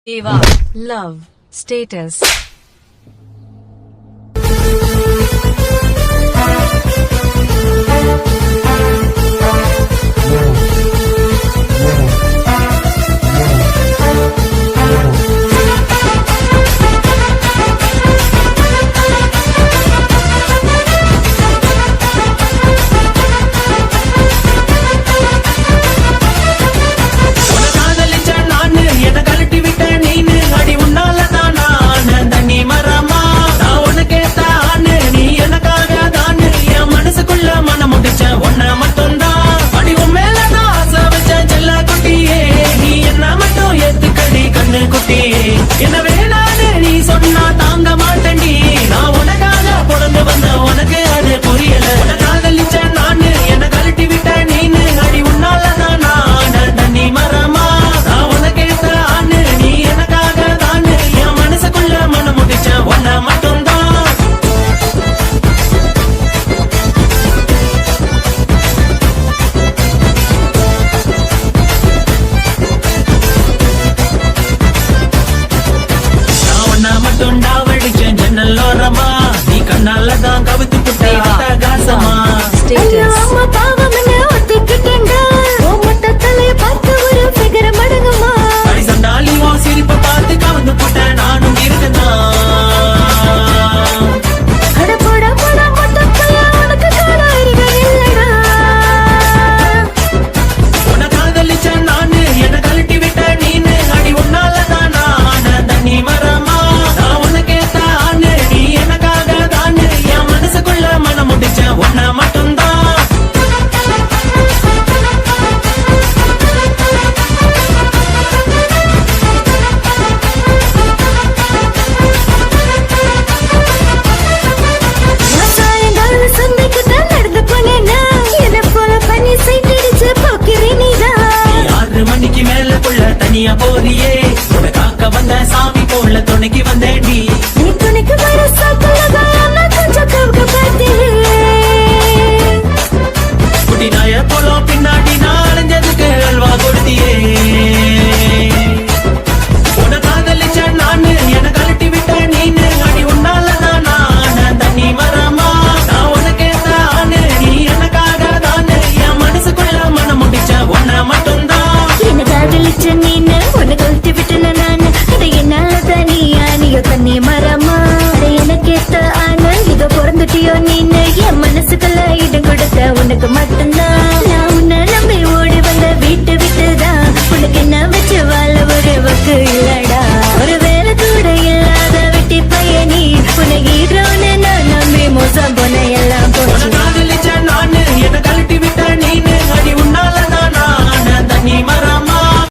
Eva, love, status. ஜன்னல்லோரமா நீ கண்ணாலதான் கவித்து புட்ட காசமா சண்டாலி உன் சிரிப்பை பார்த்து கவந்து போட்ட நானும் இருக்கதான் உன காதலிச்ச நானு என கழட்டி விட்ட நீனு அடி உன்னாலதான் நான் தண்ணி மரமா நான் உனக்கேத்த ஆணு நீ எனக்காக தானு என் மனசுக்குள்ள மனம் முடிச்ச உன்ன மட்டும்தான் மணிக்கு மேல புள்ள தனியா போறியே உன காக்க வந்த சாமி போல துணைக்கு வந்தேடி நீ துணைக்கு வர கொஞ்சம் குட்டி நாய போலும் பின்னாடி நான் அலைஞ்சதுக்கு அல்வா கொடுத்தியே உன காதலிச்ச நானு என கழட்டி விட்ட நீனு அடி உன்னாலதான் நான் தண்ணி மரமா நான் உனக்கேத்த ஆணு நீ எனக்காக தானு என் மனசுக்குள்ள மனம் முடிச்ச உன்ன மட்டும்தான் நீனு உன்னை கொளுத்தி விட்டுல நானு இது என்னாலதான் நீயோ தண்ணி மரமா எனக்கேத்த ஆனா இதோ பிறந்துட்டியோ நீனு என் மனசுக்குள்ள இடம் கொடுத்த உனக்கு மட்டும்தான் நான் உன்னை நம்பி ஓடி வந்த வீட்டு விட்டுதான் உனக்கு என்ன வச்சு வாழ ஒரு வக்கு இல்லடா ஒரு வேலை கூட இல்லாத வெட்டி பையனி உனக்கு ஈடுறோன்னு நான் நம்பி மோசம் போன